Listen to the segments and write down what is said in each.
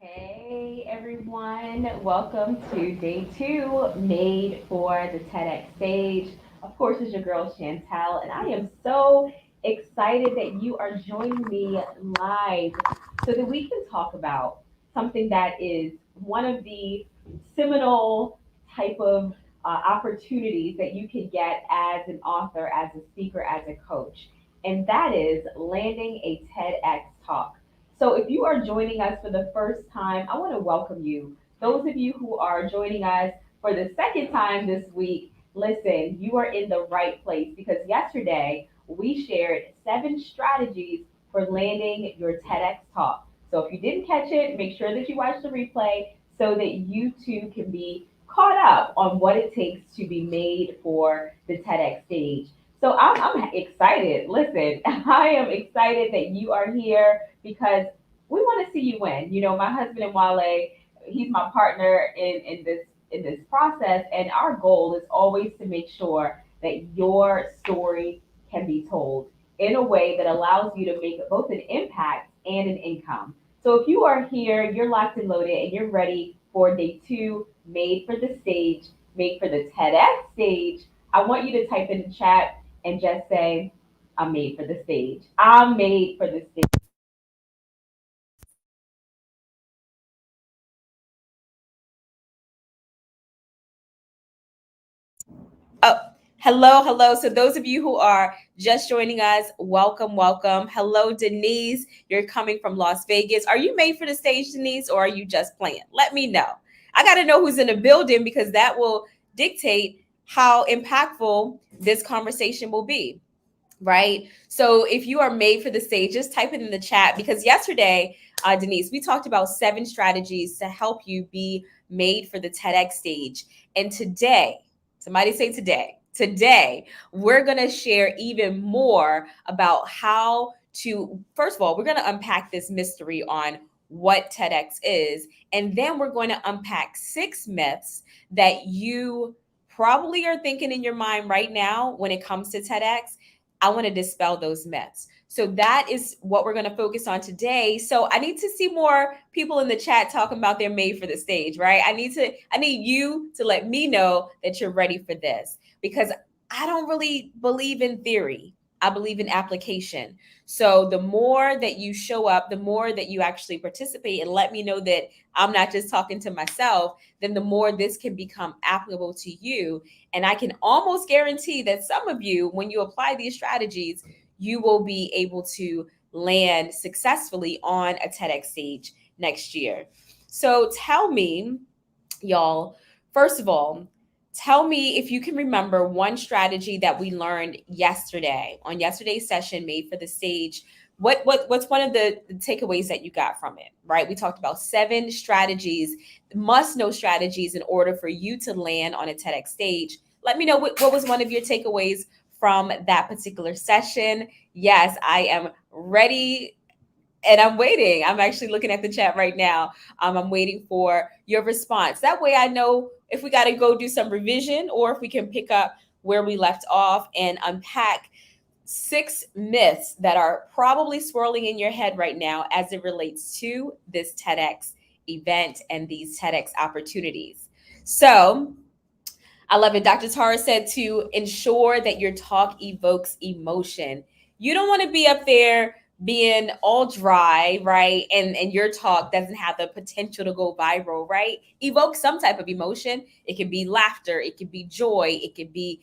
Hey everyone, welcome to day two, made for the TEDx Stage. Of course, it's your girl Chantel, and I am so excited that you are joining me live so that we can talk about something that is one of the seminal type of opportunities that you can get as an author, as a speaker, as a coach, and that is landing a TEDx talk. So if you are joining us for the first time, I want to welcome you. Those of you who are joining us for the second time this week, listen, you are in the right place because yesterday we shared 7 strategies for landing your TEDx talk. So if you didn't catch it, make sure that you watch the replay so that you too can be caught up on what it takes to be made for the TEDx stage. So I'm excited. Listen, I am excited that you are here because we want to see you win. You know, my husband and Wale, he's my partner in this process, and our goal is always to make sure that your story can be told in a way that allows you to make both an impact and an income. So if you are here, you're locked and loaded, and you're ready for day two, made for the stage, made for the TEDx stage. I want you to type in the chat and just say, I'm made for the stage. I'm made for the stage. Oh, hello, hello. So, those of you who are just joining us, welcome, welcome. Hello, Denise. You're coming from Las Vegas. Are you made for the stage, Denise, or are you just playing? Let me know. I got to know who's in the building because that will dictate how impactful this conversation will be. Right. So if you are made for the stage, just type it in the chat because yesterday, Denise, we talked about 7 strategies to help you be made for the TEDx stage. And today, somebody say today, we're going to share even more about how to, first of all, we're going to unpack this mystery on what TEDx is. And then we're going to unpack 6 myths that you probably are thinking in your mind right now when it comes to TEDx. I want to dispel those myths. So that is what we're going to focus on today. So I need to see more people in the chat talking about they're made for the stage, right? I need you to let me know that you're ready for this because I don't really believe in theory. I believe in application. So the more that you show up, the more that you actually participate and let me know that I'm not just talking to myself, then the more this can become applicable to you. And I can almost guarantee that some of you, when you apply these strategies, you will be able to land successfully on a TEDx stage next year. So tell me, y'all, first of all, tell me if you can remember one strategy that we learned yesterday on yesterday's session made for the stage. What's one of the takeaways that you got from it, right? We talked about 7 strategies, must know strategies in order for you to land on a TEDx stage. Let me know what was one of your takeaways from that particular session. Yes, I am ready and I'm waiting. I'm actually looking at the chat right now. I'm waiting for your response. That way I know if we got to go do some revision or if we can pick up where we left off and unpack 6 myths that are probably swirling in your head right now as it relates to this TEDx event and these TEDx opportunities. So, I love it. Dr. Tara said to ensure that your talk evokes emotion. You don't want to be up there being all dry, right? And your talk doesn't have the potential to go viral, right? Evoke some type of emotion. It can be laughter, it can be joy, it can be,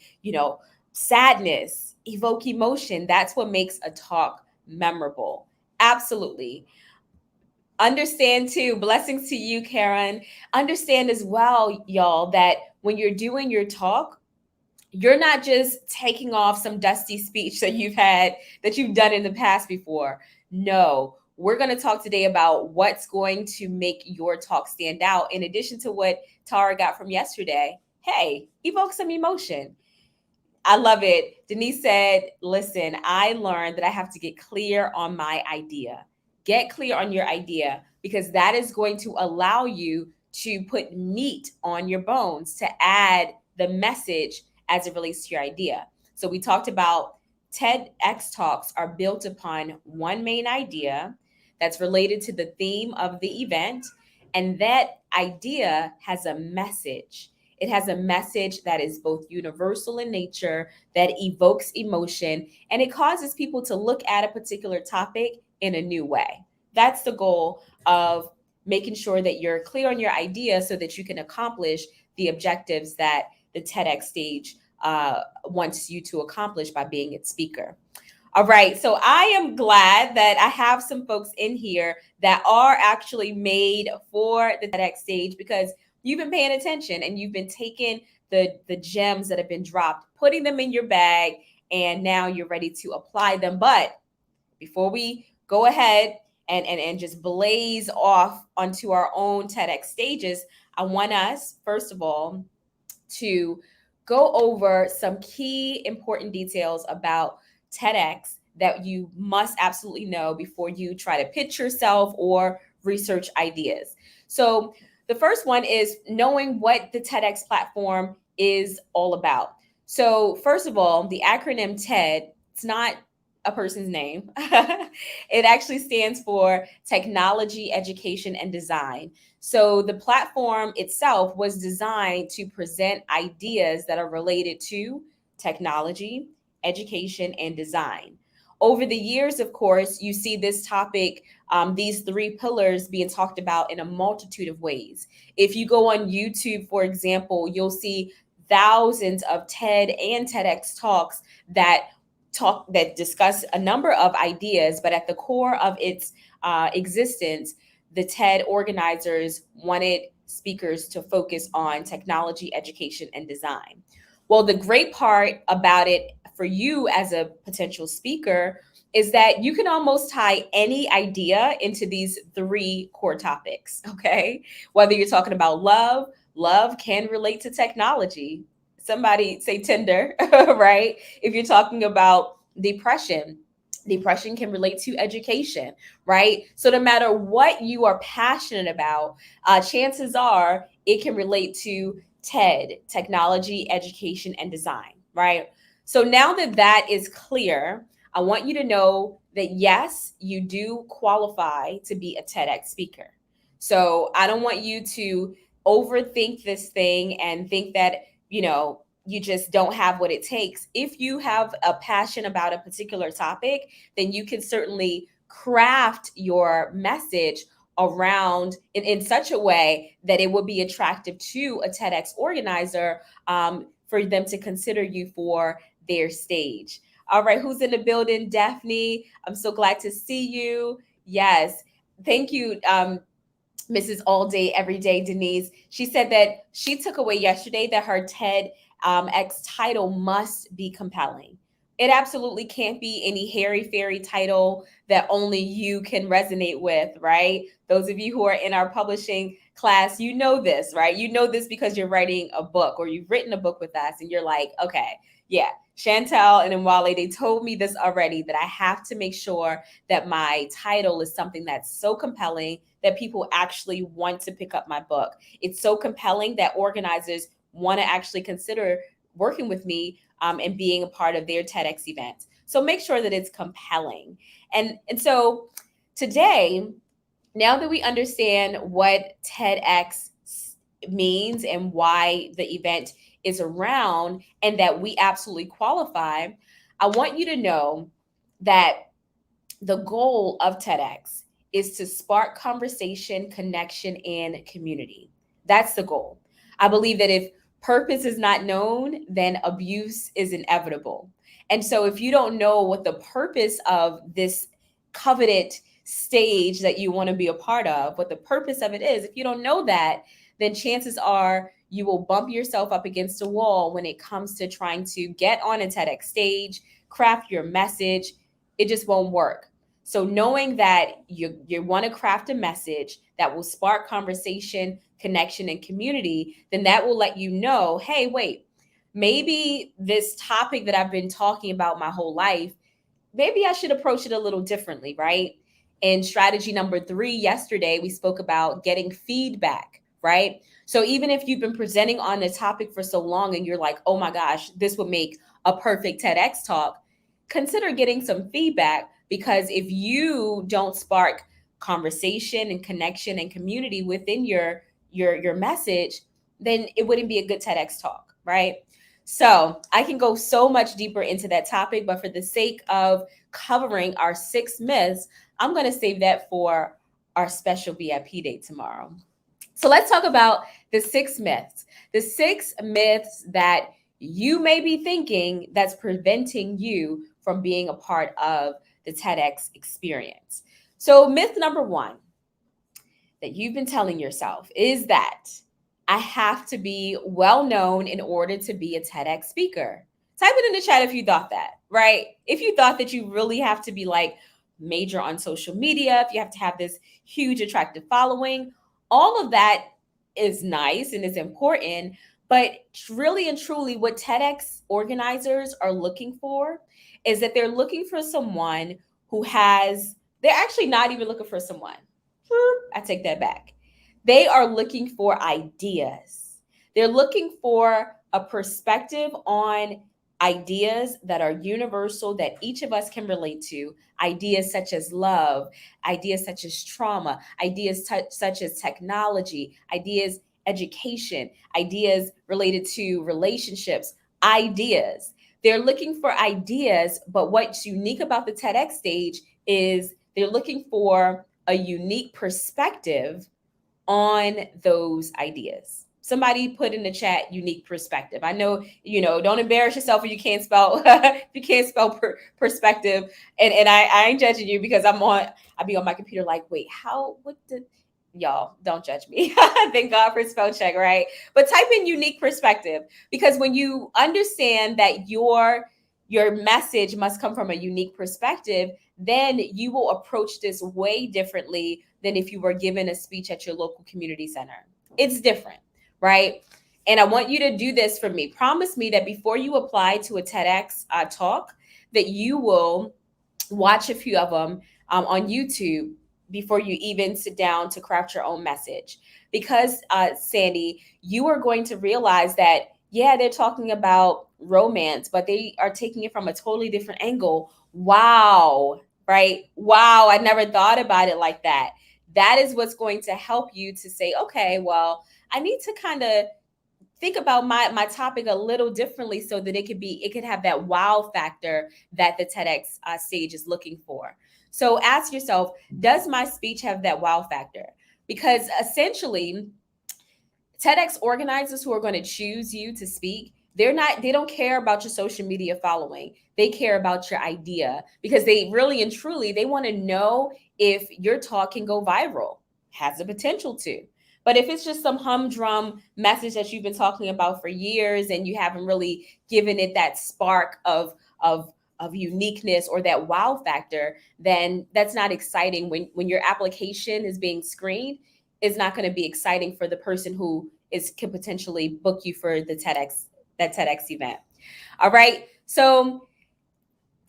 sadness. Evoke emotion. That's what makes a talk memorable. Absolutely. Understand too, blessings to you, Karen. Understand as well, y'all, that when you're doing your talk, you're not just taking off some dusty speech that you've done in the past before. No, we're going to talk today about what's going to make your talk stand out. In addition to what Tara got from yesterday, hey, evoke some emotion. I love it. Denise said, listen, I learned that I have to get clear on my idea. Get clear on your idea because that is going to allow you to put meat on your bones to add the message as it relates to your idea. So we talked about TEDx talks are built upon one main idea that's related to the theme of the event. And that idea has a message. It has a message that is both universal in nature, that evokes emotion, and it causes people to look at a particular topic in a new way. That's the goal of making sure that you're clear on your idea so that you can accomplish the objectives that the TEDx stage wants you to accomplish by being its speaker. All right. So I am glad that I have some folks in here that are actually made for the TEDx stage, because you've been paying attention and you've been taking the gems that have been dropped, putting them in your bag, and now you're ready to apply them. But before we go ahead and just blaze off onto our own TEDx stages, I want us, first of all, to go over some key important details about TEDx that you must absolutely know before you try to pitch yourself or research ideas. So, the first one is knowing what the TEDx platform is all about. So, first of all, the acronym TED, it's not a person's name. It actually stands for Technology, Education, and Design. So the platform itself was designed to present ideas that are related to technology, education, and design. Over the years, of course, you see this topic, these three pillars being talked about in a multitude of ways. If you go on YouTube, for example, you'll see thousands of TED and TEDx talks that discuss a number of ideas, but at the core of its existence, the TED organizers wanted speakers to focus on technology, education, and design. Well, the great part about it for you as a potential speaker is that you can almost tie any idea into these three core topics, okay? Whether you're talking about love, love can relate to technology. Somebody say Tinder, right? If you're talking about depression, depression can relate to education, right? So no matter what you are passionate about, chances are it can relate to TED, technology, education, and design, right? So now that that is clear, I want you to know that yes, you do qualify to be a TEDx speaker. So I don't want you to overthink this thing and think that, you just don't have what it takes. If you have a passion about a particular topic, then you can certainly craft your message around in such a way that it would be attractive to a TEDx organizer, for them to consider you for their stage. All right, who's in the building? Daphne, I'm so glad to see you. Yes, thank you. Mrs. All Day, Every Day, Denise. She said that she took away yesterday that her TEDx title must be compelling. It absolutely can't be any hairy fairy title that only you can resonate with, right? Those of you who are in our publishing class, you know this, right? You know this because you're writing a book or you've written a book with us and you're like, okay, yeah, Chantel and Mwale, they told me this already, that I have to make sure that my title is something that's so compelling that people actually want to pick up my book. It's so compelling that organizers want to actually consider working with me, and being a part of their TEDx events. So make sure that it's compelling. And so today, now that we understand what TEDx means and why the event is around and that we absolutely qualify, I want you to know that the goal of TEDx is to spark conversation, connection, and community. That's the goal. I believe that if purpose is not known, then abuse is inevitable. And so if you don't know what the purpose of this coveted stage that you want to be a part of, what the purpose of it is, if you don't know that, then chances are you will bump yourself up against a wall when it comes to trying to get on a TEDx stage, craft your message. It just won't work. So knowing that you want to craft a message that will spark conversation, connection, and community, then that will let you know, hey, wait, maybe this topic that I've been talking about my whole life, maybe I should approach it a little differently, right? In strategy number 3 yesterday, we spoke about getting feedback, right? So even if you've been presenting on the topic for so long and you're like, oh my gosh, this would make a perfect TEDx talk, consider getting some feedback, because if you don't spark conversation and connection and community within your message, then it wouldn't be a good TEDx talk, right? So I can go so much deeper into that topic, but for the sake of covering our 6 myths, I'm going to save that for our special VIP day tomorrow. So let's talk about the 6 myths. The 6 myths that you may be thinking that's preventing you from being a part of the TEDx experience. So, myth number 1 that you've been telling yourself is that I have to be well known in order to be a TEDx speaker. Type it in the chat if you thought that, right? If you thought that you really have to be like major on social media, if you have to have this huge attractive following, all of that is nice and is important. But really and truly, what TEDx organizers are looking for is that they're looking for someone who has, they're actually not even looking for someone. I take that back. They are looking for ideas. They're looking for a perspective on ideas that are universal, that each of us can relate to. Ideas such as love, ideas such as trauma, ideas such as technology, ideas, education, ideas related to relationships, ideas. They're looking for ideas, but what's unique about the TEDx stage is they're looking for a unique perspective on those ideas. Somebody put in the chat unique perspective. I know, don't embarrass yourself if you can't spell if you can't spell perspective. And I ain't judging you because I be on my computer like, wait, what did y'all don't judge me. Thank God for spell check, right? But type in unique perspective, because when you understand that your message must come from a unique perspective, then you will approach this way differently than if you were given a speech at your local community center. It's different, right? And I want you to do this for me. Promise me that before you apply to a TEDx talk, that you will watch a few of them on YouTube before you even sit down to craft your own message. Because, Sandy, you are going to realize that, yeah, they're talking about romance, but they are taking it from a totally different angle. Wow, right? Wow, I never thought about it like that. That is what's going to help you to say, okay, well, I need to kind of think about my topic a little differently so that it could have that wow factor that the TEDx stage is looking for. So ask yourself, does my speech have that wow factor? Because essentially, TEDx organizers who are going to choose you to speak, they don't care about your social media following. They care about your idea, because they really and truly, they want to know if your talk can go viral, has the potential to. But if it's just some humdrum message that you've been talking about for years and you haven't really given it that spark of uniqueness or that wow factor, then that's not exciting. When your application is being screened, is not going to be exciting for the person who can potentially book you for that TEDx event. All right. So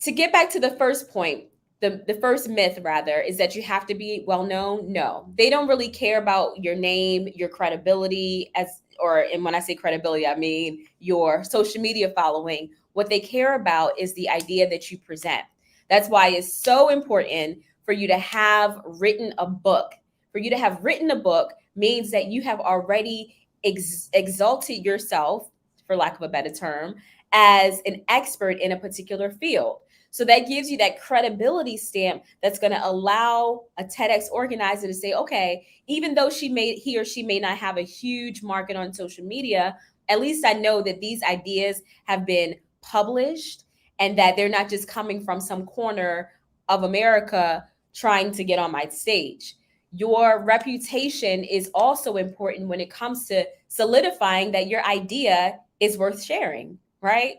to get back to the first point, the first myth rather, is that you have to be well known. No, they don't really care about your name, your credibility, and when I say credibility, I mean your social media following. What they care about is the idea that you present. That's why it's so important for you to have written a book. For you to have written a book means that you have already exalted yourself, for lack of a better term, as an expert in a particular field. So that gives you that credibility stamp that's going to allow a TEDx organizer to say, okay, even though he or she may not have a huge market on social media, at least I know that these ideas have been published and that they're not just coming from some corner of America trying to get on my stage. Your reputation is also important when it comes to solidifying that your idea is worth sharing, right?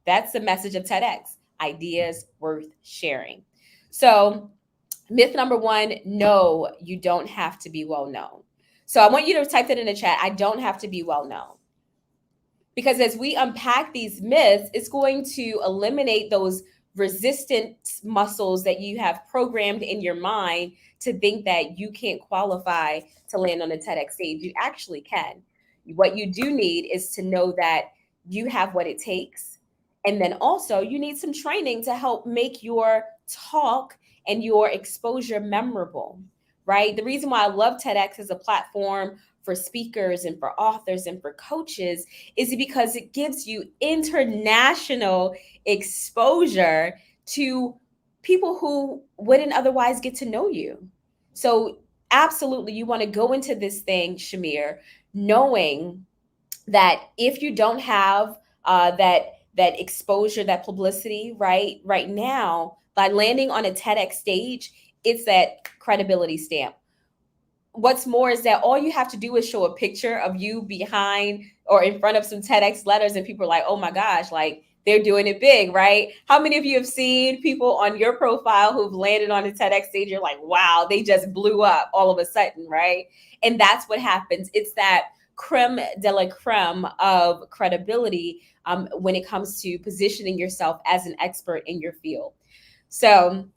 That's the message of TEDx. Ideas worth sharing. So, myth number 1, no, you don't have to be well known. So, I want you to type that in the chat. I don't have to be well known. Because as we unpack these myths, it's going to eliminate those resistance muscles that you have programmed in your mind to think that you can't qualify to land on a TEDx stage. You actually can. What you do need is to know that you have what it takes. And then also, you need some training to help make your talk and your exposure memorable. right? The reason why I love TEDx as a platform for speakers and for authors and for coaches is because it gives you international exposure to people who wouldn't otherwise get to know you. So absolutely, you want to go into this thing, Shamir, knowing that if you don't have that exposure, that publicity, right now, by landing on a TEDx stage, it's that credibility stamp. What's more is that all you have to do is show a picture of you behind or in front of some TEDx letters, and people are like, oh my gosh, like they're doing it big, right? How many of you have seen people on your profile who've landed on a TEDx stage? You're like, wow, they just blew up all of a sudden, right? And that's what happens. It's that creme de la creme of credibility when it comes to positioning yourself as an expert in your field. So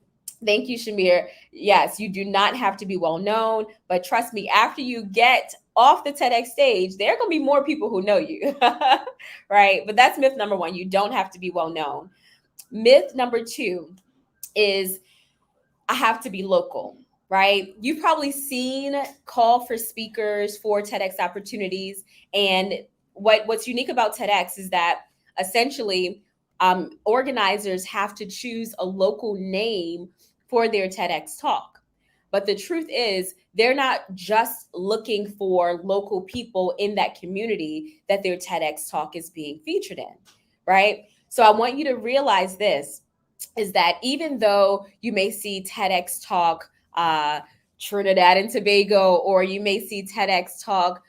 thank you, Shamir. Yes, you do not have to be well known, but trust me, after you get off the TEDx stage, there are going to be more people who know you, right? But that's myth number one. You don't have to be well known. Myth number two is I have to be local, right? You've probably seen call for speakers for TEDx opportunities. And what's unique about TEDx is that essentially organizers have to choose a local name for their TEDx talk. But the truth is, they're not just looking for local people in that community that their TEDx talk is being featured in, right? So I want you to realize this, is that even though you may see TEDx talk Trinidad and Tobago, or you may see TEDx talk,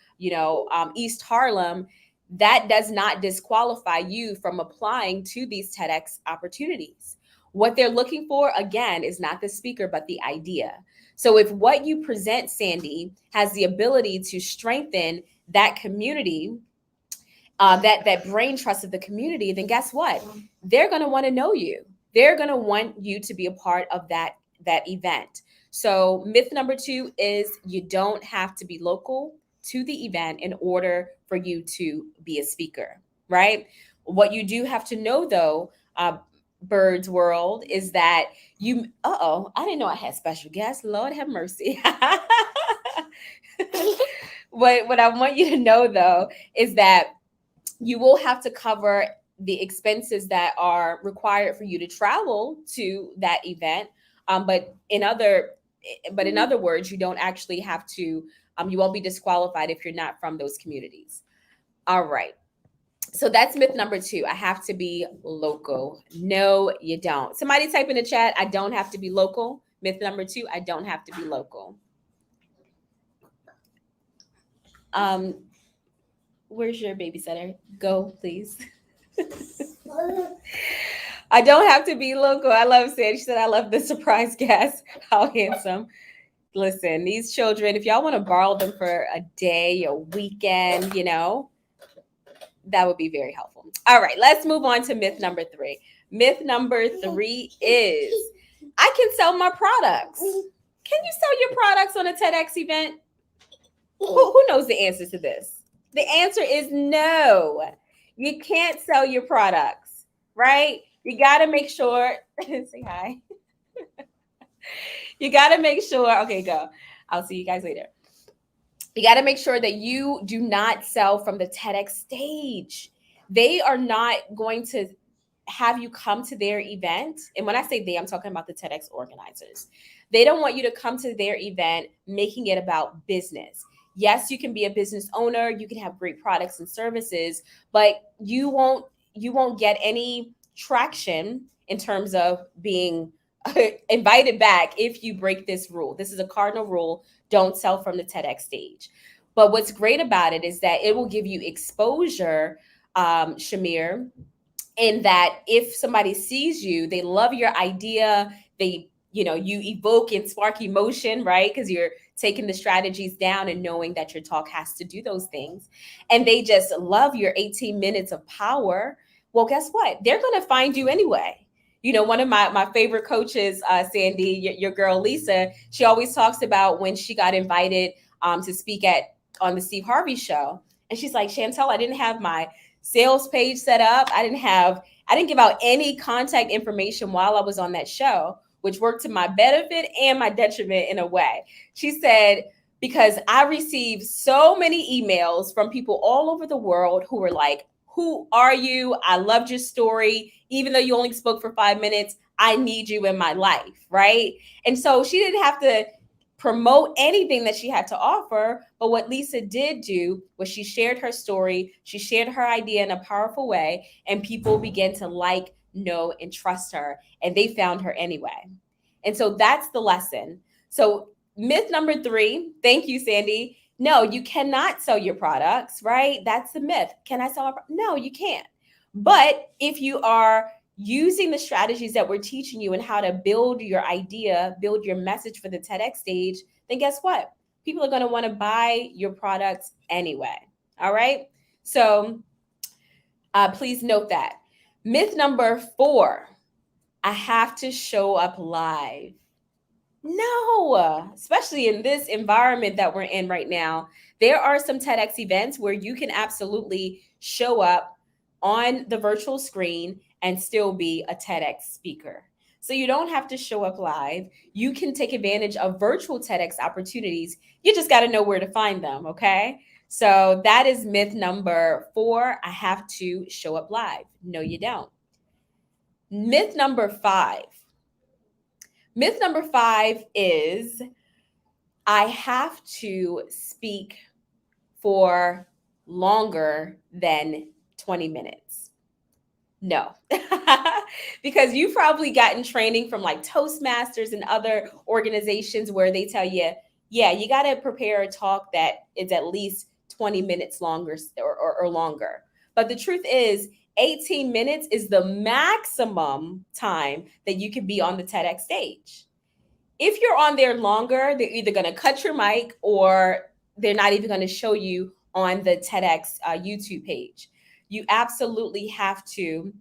East Harlem, that does not disqualify you from applying to these TEDx opportunities. What they're looking for, again, is not the speaker, but the idea. So if what you present, Sandy, has the ability to strengthen that community, that brain trust of the community, then guess what? They're going to want to know you. They're going to want you to be a part of that event. So myth number two is you don't have to be local to the event in order for you to be a speaker, right? What you do have to know, though, Bird's World, is that I didn't know I had special guests. Lord have mercy. What I want you to know, though, is that you will have to cover the expenses that are required for you to travel to that event. But in other words, you don't actually have to, you won't be disqualified if you're not from those communities. All right. So that's myth number two. I have to be local. No, you don't. Somebody type in the chat, I don't have to be local. Myth number two, I don't have to be local. Where's your babysitter? Go, please. I don't have to be local. I love Sandy. She said, I love the surprise guest. How handsome. Listen, these children, if y'all want to borrow them for a day, a weekend, that would be very helpful. All right, let's move on to myth number three. Myth number three is I can sell my products. Can you sell your products on a TEDx event? Who knows the answer to this? The answer is no. You can't sell your products, right? You got to make sure. Say hi. You got to make sure. Okay, go. I'll see you guys later. You got to make sure that you do not sell from the TEDx stage. They are not going to have you come to their event. And when I say they, I'm talking about the TEDx organizers. They don't want you to come to their event making it about business. Yes, you can be a business owner, you can have great products and services, but you won't get any traction in terms of being invited back if you break this rule. This is a cardinal rule. Don't sell from the TEDx stage. But what's great about it is that it will give you exposure, Shamir, in that if somebody sees you, they love your idea, you evoke and spark emotion, right? Because you're taking the strategies down and knowing that your talk has to do those things. And they just love your 18 minutes of power. Well, guess what? They're going to find you anyway. One of my favorite coaches, Sandy, your girl, Lisa, she always talks about when she got invited to speak on the Steve Harvey show. And she's like, Chantel, I didn't have my sales page set up. I didn't give out any contact information while I was on that show. which worked to my benefit and my detriment in a way. She said, because I received so many emails from people all over the world who were like, who are you? I loved your story. Even though you only spoke for 5 minutes, I need you in my life, right? And so she didn't have to promote anything that she had to offer. But what Lisa did do was she shared her story, she shared her idea in a powerful way, and people began to like, know, and trust her. And they found her anyway. And so that's the lesson. So, myth number 3, thank you, Sandy. No, you cannot sell your products, right? That's the myth. Can I sell No, you can't. But if you are using the strategies that we're teaching you and how to build your idea, build your message for the TEDx stage, then guess what? People are going to want to buy your products anyway. All right. So please note that. Myth number 4, I have to show up live. No, especially in this environment that we're in right now. There are some TEDx events where you can absolutely show up on the virtual screen and still be a TEDx speaker. So you don't have to show up live. You can take advantage of virtual TEDx opportunities. You just got to know where to find them, okay? So that is myth number 4. I have to show up live. No, you don't. Myth number 5. Myth number 5 is I have to speak for longer than 20 minutes. No, because you've probably gotten training from like Toastmasters and other organizations where they tell you, yeah, you got to prepare a talk that is at least 20 minutes longer or longer. But the truth is, 18 minutes is the maximum time that you can be on the TEDx stage. If you're on there longer, they're either going to cut your mic or they're not even going to show you on the TEDx YouTube page. You absolutely have to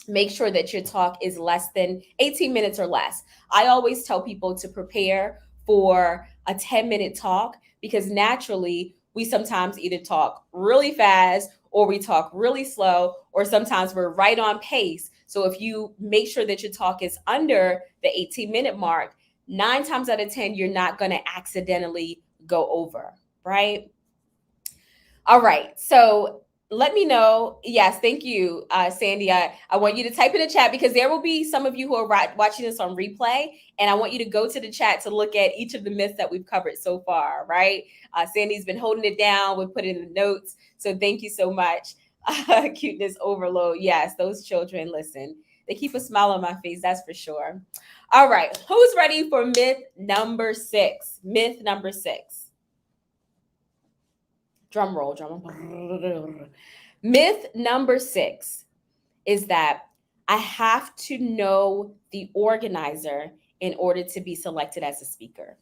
make sure that your talk is less than 18 minutes or less. I always tell people to prepare for a 10-minute talk because naturally we sometimes either talk really fast or we talk really slow, or sometimes we're right on pace. So if you make sure that your talk is under the 18-minute mark, 9 times out of 10, you're not going to accidentally go over, right? All right. So let me know. Yes, thank you, Sandy. I want you to type in the chat because there will be some of you who are watching this on replay, and I want you to go to the chat to look at each of the myths that we've covered so far, right? Sandy's been holding it down. We put it in the notes. So thank you so much. Cuteness overload. Yes, those children, listen, they keep a smile on my face, that's for sure. All right, who's ready for myth number 6? Myth number 6. Drum roll, drum roll. Myth number 6 is that I have to know the organizer in order to be selected as a speaker.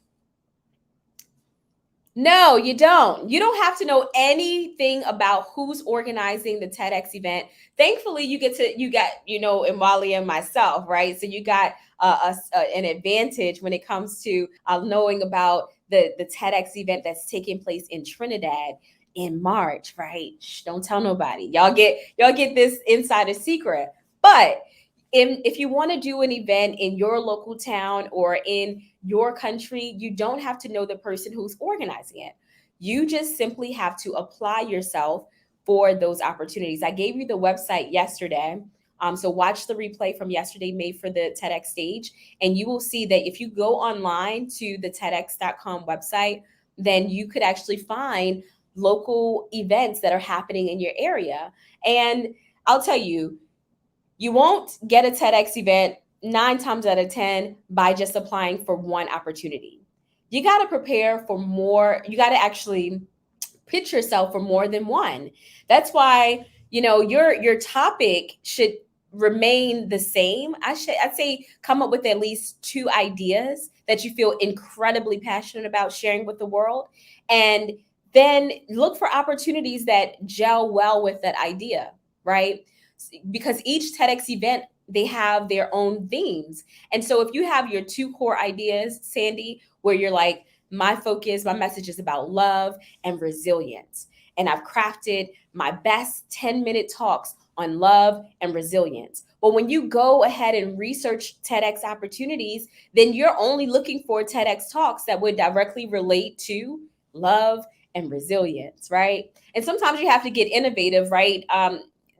No, you don't. You don't have to know anything about who's organizing the TEDx event. Thankfully, you got, Imwali and myself, right? So you got an advantage when it comes to knowing about the TEDx event that's taking place in Trinidad in March, right? Shh, don't tell nobody. Y'all get this insider secret. But if you want to do an event in your local town or in your country, you don't have to know the person who's organizing it. You just simply have to apply yourself for those opportunities. I gave you the website yesterday. So watch the replay from yesterday made for the TEDx stage. And you will see that if you go online to the TEDx.com website, then you could actually find local events that are happening in your area. And I'll tell you, you won't get a TEDx event 9 times out of 10 by just applying for one opportunity. You got to prepare for more. You got to actually pitch yourself for more than one. That's why, your topic should remain the same. I'd say come up with at least 2 ideas that you feel incredibly passionate about sharing with the world, and then look for opportunities that gel well with that idea, right? Because each TEDx event, they have their own themes. And so if you have your 2 core ideas, Sandy, where you're like, my message is about love and resilience. And I've crafted my best 10-minute talks on love and resilience. But when you go ahead and research TEDx opportunities, then you're only looking for TEDx talks that would directly relate to love and resilience, right? And sometimes you have to get innovative, right?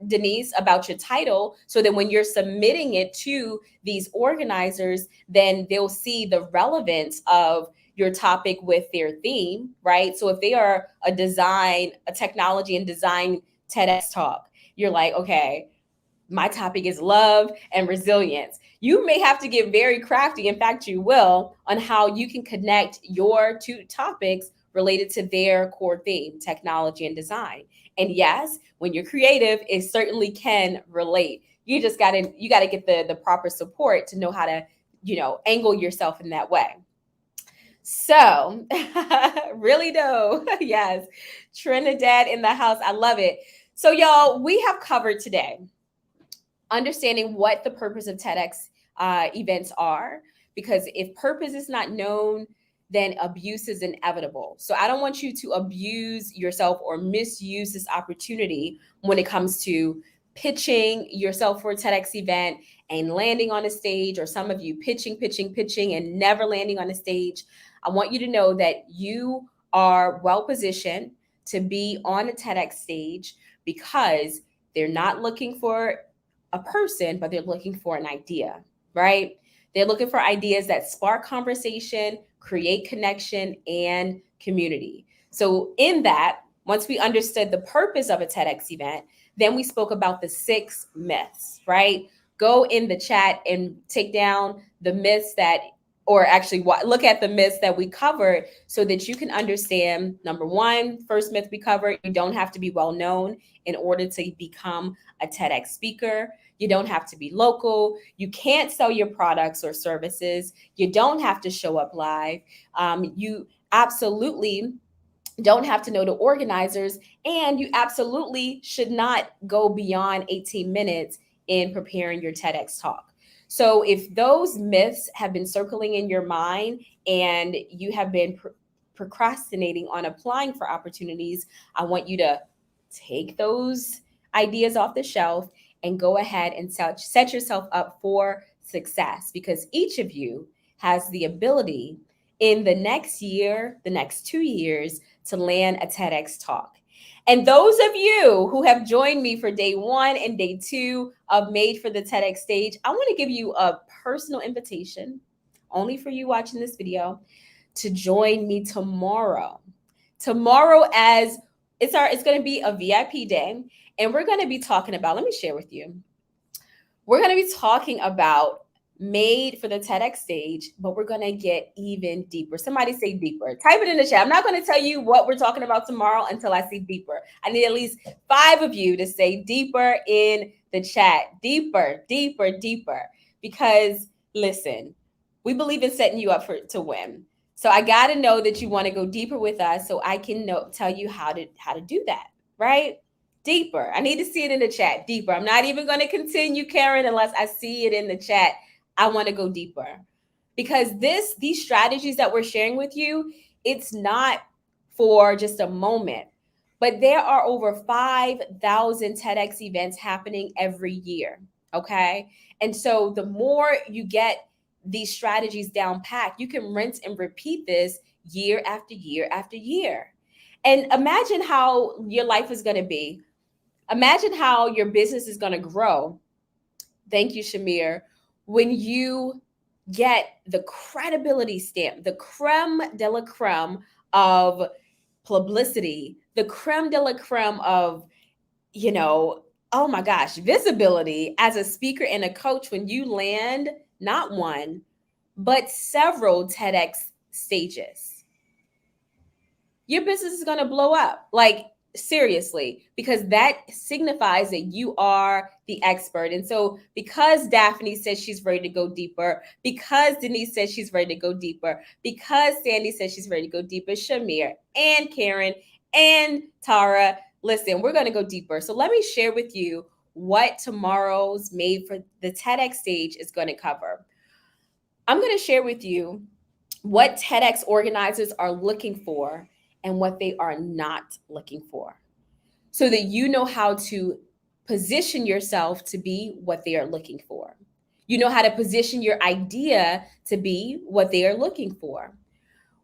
Denise, about your title, so that when you're submitting it to these organizers, then they'll see the relevance of your topic with their theme, right? So if they are a technology and design TEDx talk, you're like, okay, my topic is love and resilience. You may have to get very crafty. In fact, you will, on how you can connect your two topics related to their core theme, technology and design. And yes, when you're creative, it certainly can relate. You got to get the proper support to know how to, angle yourself in that way. So, really though, yes, Trinidad in the house. I love it. So, y'all, we have covered today understanding what the purpose of TEDx events are, because if purpose is not known, then abuse is inevitable. So I don't want you to abuse yourself or misuse this opportunity when it comes to pitching yourself for a TEDx event and landing on a stage, or some of you pitching, and never landing on a stage. I want you to know that you are well positioned to be on a TEDx stage, because they're not looking for a person, but they're looking for an idea, right? They're looking for ideas that spark conversation, create connection, and community. So, in that, once we understood the purpose of a TEDx event, then we spoke about the 6 myths, right? Go in the chat and take down the myths that, or actually look at the myths that we covered, so that you can understand. Number one, first myth we covered: you don't have to be well known in order to become a TEDx speaker. You don't have to be local. You can't sell your products or services. You don't have to show up live. You absolutely don't have to know the organizers, and you absolutely should not go beyond 18 minutes in preparing your TEDx talk. So if those myths have been circling in your mind and you have been procrastinating on applying for opportunities, I want you to take those ideas off the shelf and go ahead and set yourself up for success, because each of you has the ability in the next year, the next 2 years, to land a TEDx talk. And those of you who have joined me for day 1 and day 2 of Made for the TEDx Stage, I want to give you a personal invitation, only for you watching this video, to join me tomorrow. Tomorrow, as it's going to be a VIP day, and we're going to be talking about, let me share with you. We're going to be talking about Made for the TEDx Stage, but we're going to get even deeper. Somebody say deeper. Type it in the chat. I'm not going to tell you what we're talking about tomorrow until I see deeper. I need at least 5 of you to say deeper in the chat. Deeper, deeper, deeper. Because listen, we believe in setting you up to win. So I got to know that you want to go deeper with us, so I can tell you how to do that, right? Deeper. I need to see it in the chat. Deeper. I'm not even going to continue, Karen, unless I see it in the chat. I want to go deeper, because these strategies that we're sharing with you, it's not for just a moment, but there are over 5,000 TEDx events happening every year. Okay. And so the more you get these strategies down packed, you can rinse and repeat this year after year after year. And imagine how your life is going to be. Imagine how your business is going to grow. Thank you, Shamir. When you get the credibility stamp, the creme de la creme of publicity, the creme de la creme of, oh my gosh, visibility as a speaker and a coach, when you land not one, but several TEDx stages, your business is going to blow up. Like, seriously, because that signifies that you are the expert. And so because Daphne says she's ready to go deeper, because Denise says she's ready to go deeper, because Sandy says she's ready to go deeper, Shamir and Karen and Tara, listen, we're going to go deeper. So let me share with you what tomorrow's Made for the TEDx Stage is going to cover. I'm going to share with you what TEDx organizers are looking for and what they are not looking for, so that you know how to position yourself to be what they are looking for. You know how to position your idea to be what they are looking for.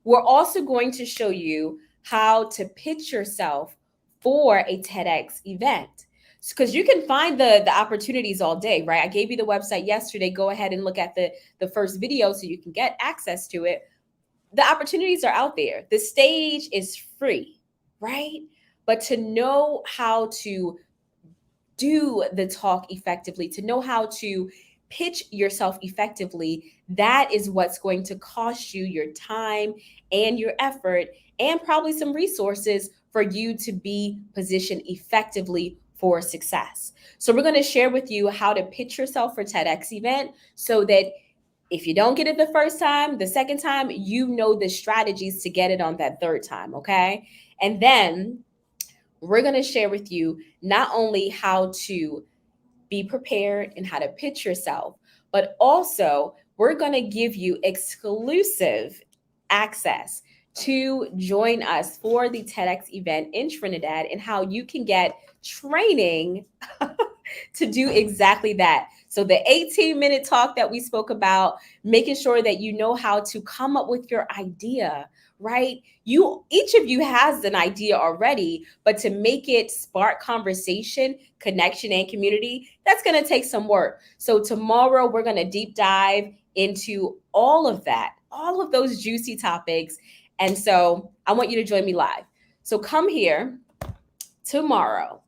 We're also going to show you how to pitch yourself for a TEDx event. Because you can find the opportunities all day, right? I gave you the website yesterday. Go ahead and look at the first video so you can get access to it. The opportunities are out there. The stage is free, right? But to know how to do the talk effectively, to know how to pitch yourself effectively, that is what's going to cost you your time and your effort and probably some resources for you to be positioned effectively for success. So we're going to share with you how to pitch yourself for TEDx event so that if you don't get it the first time, the second time, you know the strategies to get it on that third time, okay? And then we're going to share with you not only how to be prepared and how to pitch yourself, but also we're going to give you exclusive access to join us for the TEDx event in Trinidad and how you can get training to do exactly that. So the 18-minute talk that we spoke about, making sure that you know how to come up with your idea, right? Each of you has an idea already, but to make it spark conversation, connection, and community, that's going to take some work. So tomorrow we're going to deep dive into all of that, all of those juicy topics. And so I want you to join me live. So come here tomorrow.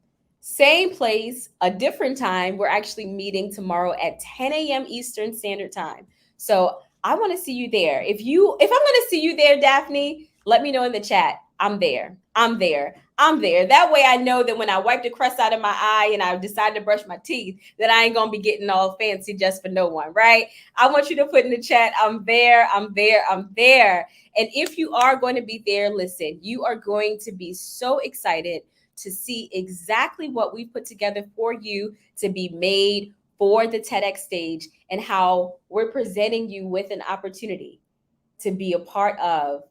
Same place, a different time. We're actually meeting tomorrow at 10 a.m. Eastern Standard Time. So I want to see you there. If I'm going to see you there, Daphne, let me know in the chat. I'm there. I'm there. I'm there. That way I know that when I wipe the crust out of my eye and I decide to brush my teeth, that I ain't going to be getting all fancy just for no one, right? I want you to put in the chat, I'm there, I'm there, I'm there. And if you are going to be there, listen, you are going to be so excited to see exactly what we put together for you to be made for the TEDx stage and how we're presenting you with an opportunity to be a part of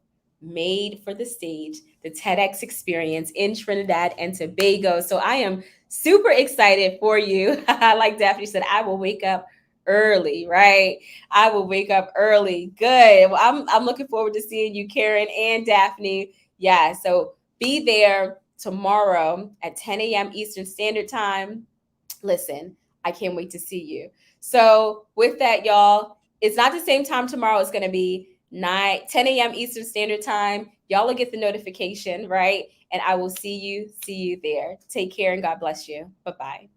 Made for the Stage, the TEDx experience in Trinidad and Tobago. So I am super excited for you. Like Daphne said, I will wake up early, right? I will wake up early. Good. Well, I'm looking forward to seeing you, Karen and Daphne. Yeah, so be there tomorrow at 10 a.m. Eastern Standard Time. Listen, I can't wait to see you. So with that, y'all, it's not the same time tomorrow. It's going to be 10 a.m. Eastern Standard Time. Y'all will get the notification, right? And I will see you there. Take care and God bless you. Bye-bye.